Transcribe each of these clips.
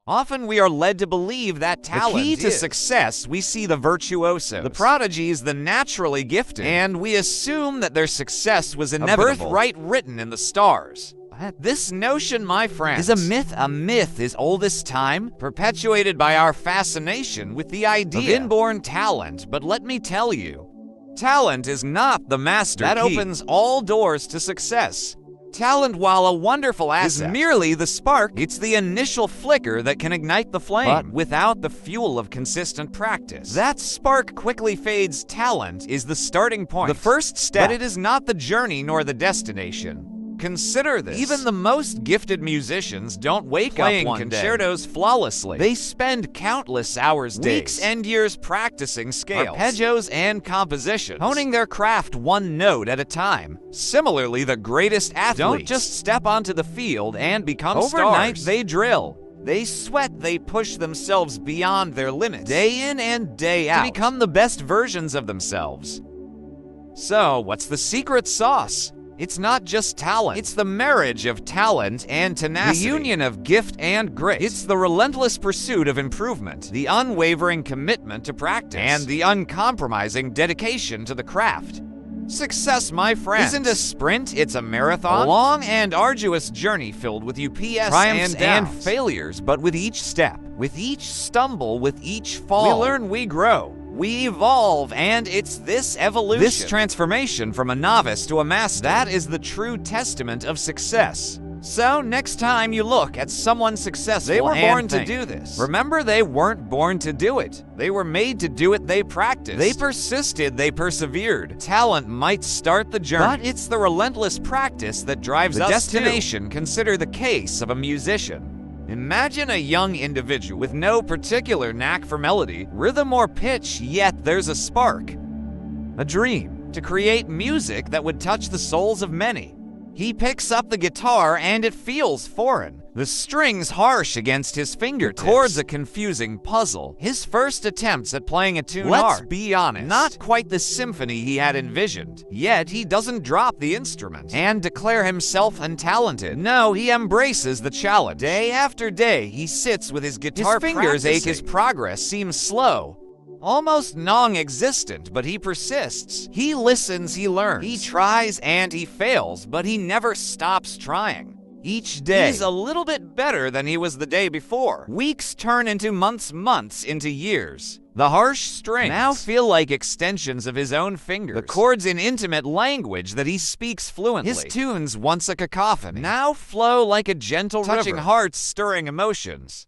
Often we are led to believe that talent the key to is success. We see the virtuosos, the prodigies, the naturally gifted, and we assume that their success was inevitable, a birthright written in the stars. This notion, my friends, is a myth. A myth is old as time, perpetuated by our fascination with the idea of inborn talent. But let me tell you, talent is not the master that key. opens all doors to success. Talent, while a wonderful asset, is merely the spark. It's the initial flicker that can ignite the flame. But without the fuel of consistent practice, that spark quickly fades. Talent is the starting point, the first step, but it is not the journey nor the destination. Consider this. Even the most gifted musicians don't wake up playing one concertos day flawlessly. They spend countless hours, weeks, days, and years practicing scales, arpeggios, and compositions, honing their craft one note at a time. Similarly, the greatest athletes don't just step onto the field and become overnight. stars. They drill, they sweat, they push themselves beyond their limits, day in and day out, to become the best versions of themselves. So, what's the secret sauce? It's not just talent. It's the marriage of talent and tenacity. The union of gift and grit. It's the relentless pursuit of improvement, the unwavering commitment to practice, and the uncompromising dedication to the craft. Success, my friends, isn't a sprint, it's a marathon. A long and arduous journey filled with UPS triumphs and failures, but with each step, with each stumble, with each fall, we learn, we grow. We evolve, and it's this evolution, this transformation from a novice to a master, that is the true testament of success. So next time you look at someone successful, they were born to do this. Remember, they weren't born to do it. They were made to do it. They practiced. They persisted. They persevered. Talent might start the journey, but it's the relentless practice that drives the us destination. Consider the case of a musician. Imagine a young individual with no particular knack for melody, rhythm, or pitch, yet there's a spark, a dream, to create music that would touch the souls of many. He picks up the guitar and it feels foreign. The strings harsh against his fingertips. The chords a confusing puzzle. His first attempts at playing a tune Let's are, be honest, not quite the symphony he had envisioned. Yet he doesn't drop the instrument and declare himself untalented. No, he embraces the challenge. Day after day, he sits with his guitar. His fingers ache. His progress seems slow, almost non-existent, but he persists. He listens, he learns. He tries and he fails, but he never stops trying. Each day, he's a little bit better than he was the day before. Weeks turn into months, months into years. The harsh strings now feel like extensions of his own fingers. The chords in intimate language that he speaks fluently. His tunes, once a cacophony, now flow like a gentle touching river, hearts, stirring emotions.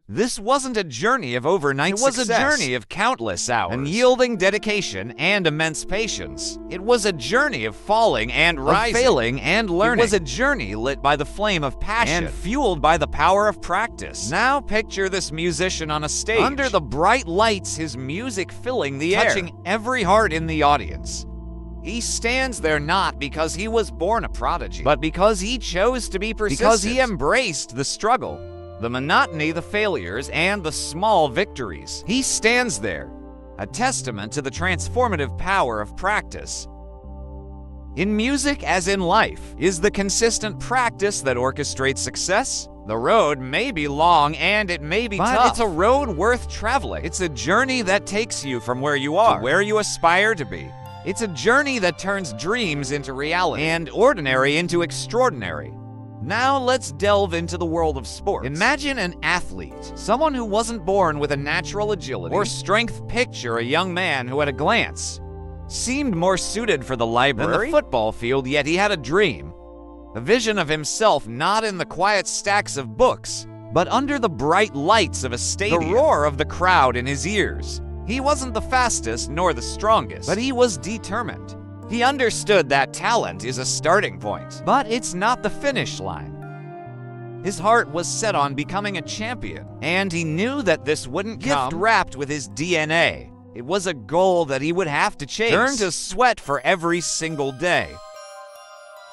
This wasn't a journey of overnight success. It was a journey of countless hours, unyielding dedication, and immense patience. It was a journey of falling and rising, of failing and learning. It was a journey lit by the flame of passion and fueled by the power of practice. Now picture this musician on a stage, under the bright lights, his music filling the air, touching every heart in the audience. He stands there not because he was born a prodigy, but because he chose to be persistent. Because he embraced the struggle, the monotony, the failures, and the small victories. He stands there, a testament to the transformative power of practice. In music, as in life, is the consistent practice that orchestrates success. The road may be long and it may be but tough. It's a road worth traveling. It's a journey that takes you from where you are to where you aspire to be. It's a journey that turns dreams into reality and ordinary into extraordinary. Now let's delve into the world of sports. Imagine an athlete, someone who wasn't born with a natural agility or strength. Picture a young man who at a glance seemed more suited for the library than the football field, yet he had a dream, a vision of himself not in the quiet stacks of books, but under the bright lights of a stadium, the roar of the crowd in his ears. He wasn't the fastest nor the strongest, but he was determined. He understood that talent is a starting point, but it's not the finish line. His heart was set on becoming a champion, and he knew that this wouldn't come gift wrapped with his DNA. It was a goal that he would have to chase, turn to sweat for every single day.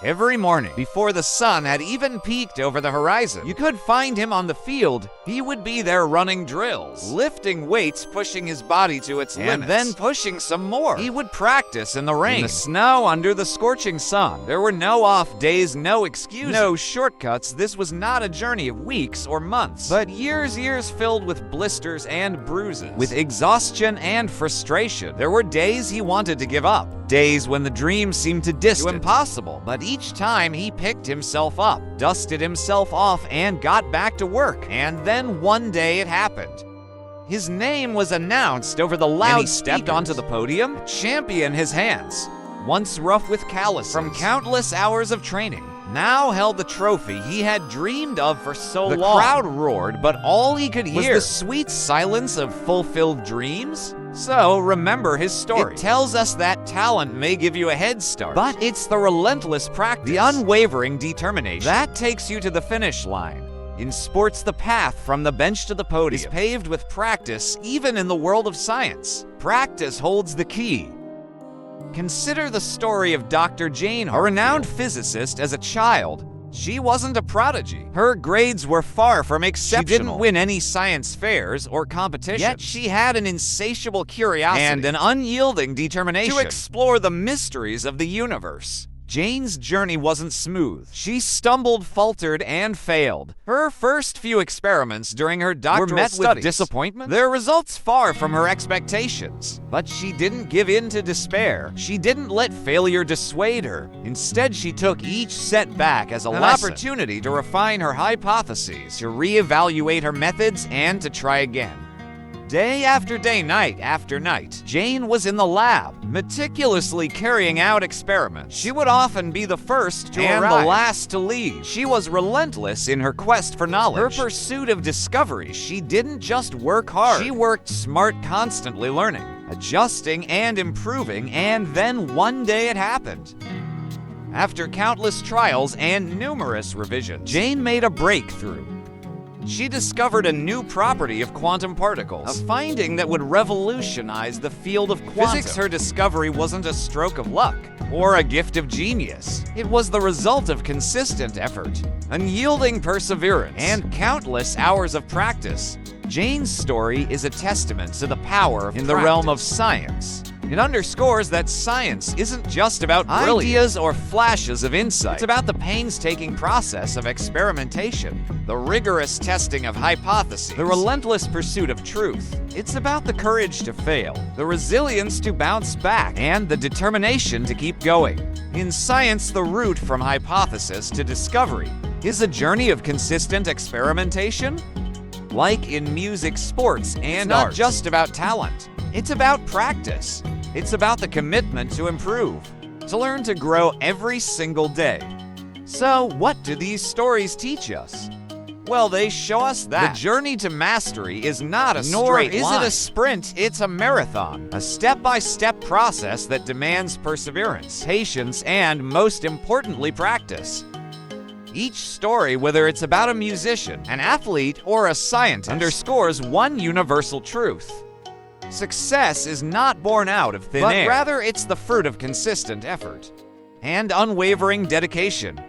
Every morning, before the sun had even peaked over the horizon, you could find him on the field. He would be there running drills, lifting weights, pushing his body to its limits, and then pushing some more. He would practice in the rain, in the snow, under the scorching sun. There were no off days, no excuses, no shortcuts. This was not a journey of weeks or months, but years filled with blisters and bruises, with exhaustion and frustration. There were days he wanted to give up, days when the dream seemed too distant, impossible, but each time he picked himself up, dusted himself off, and got back to work. And then one day it happened. His name was announced over the loudspeakers. And he stepped onto the podium, champion his hands, once rough with calluses from countless hours of training, now held the trophy he had dreamed of for so long. The crowd roared, but all he could hear was the sweet silence of fulfilled dreams. So remember his story. It tells us that talent may give you a head start, but it's the relentless practice, the unwavering determination, that takes you to the finish line. In sports, the path from the bench to the podium is paved with practice. Even in the world of science, practice holds the key. Consider the story of Dr. Jane Hartfield, a renowned physicist. As a child, she wasn't a prodigy. Her grades were far from exceptional. She didn't win any science fairs or competitions. Yet she had an insatiable curiosity and an unyielding determination to explore the mysteries of the universe. Jane's journey wasn't smooth. She stumbled, faltered, and failed. Her first few experiments during her doctoral were met with disappointment, their results far from her expectations. But she didn't give in to despair. She didn't let failure dissuade her. Instead, she took each setback as an opportunity to refine her hypotheses, to reevaluate her methods, and to try again. Day after day, night after night, Jane was in the lab, meticulously carrying out experiments. She would often be the first to arrive and the last to leave. She was relentless in her quest for knowledge, her pursuit of discovery. She didn't just work hard. She worked smart, constantly learning, adjusting, and improving, and then one day it happened. After countless trials and numerous revisions, Jane made a breakthrough. She discovered a new property of quantum particles, a finding that would revolutionize the field of quantum physics. Her discovery wasn't a stroke of luck or a gift of genius. It was the result of consistent effort, unyielding perseverance, and countless hours of practice. Jane's story is a testament to the power of the realm of science. It underscores that science isn't just about ideas or flashes of insight. It's about the painstaking process of experimentation, the rigorous testing of hypotheses, the relentless pursuit of truth. It's about the courage to fail, the resilience to bounce back, and the determination to keep going. In science, the route from hypothesis to discovery is a journey of consistent experimentation. Like in music, sports, and art, it's not just about talent. It's about practice. It's about the commitment to improve, to learn to grow every single day. So, what do these stories teach us? Well, they show us that the journey to mastery is not a straight line. Nor is it a sprint, it's a marathon. A step-by-step process that demands perseverance, patience, and most importantly, practice. Each story, whether it's about a musician, an athlete, or a scientist, underscores one universal truth. Success is not born out of thin air, but rather it's the fruit of consistent effort and unwavering dedication.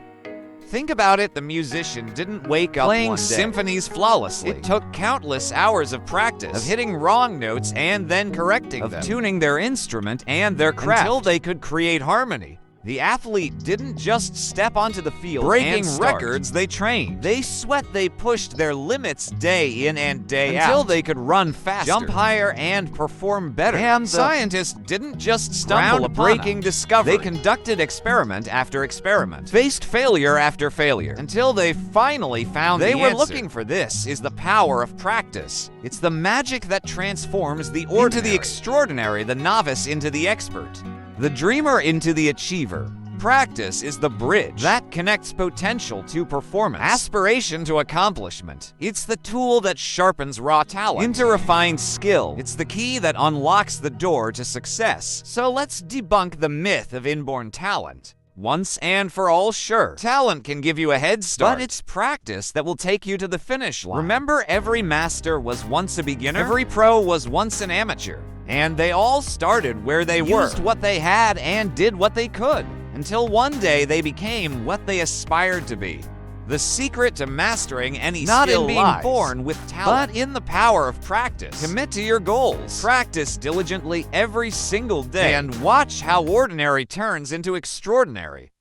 Think about it, the musician didn't wake up playing symphonies flawlessly. It took countless hours of practice, of hitting wrong notes and then correcting them, of tuning their instrument and their craft until they could create harmony. The athlete didn't just step onto the field breaking records, they trained. They sweat, they pushed their limits day in and day out until they could run faster, jump higher, and perform better. And the scientists didn't just stumble upon breaking discovery. They conducted experiment after experiment, faced failure after failure, until they finally found the answer. They were looking for this is the power of practice. It's the magic that transforms the ordinary into the extraordinary, the novice into the expert, the dreamer into the achiever. Practice is the bridge that connects potential to performance, aspiration to accomplishment. It's the tool that sharpens raw talent into refined skill. It's the key that unlocks the door to success. So let's debunk the myth of inborn talent. Once and for all, sure, talent can give you a head start, but it's practice that will take you to the finish line. Remember, every master was once a beginner, every pro was once an amateur, and they all started where they were, used what they had, and did what they could, until one day they became what they aspired to be. The secret to mastering any Not in skill being lies, born with talent, but in the power of practice. Commit to your goals. Practice diligently every single day, and watch how ordinary turns into extraordinary.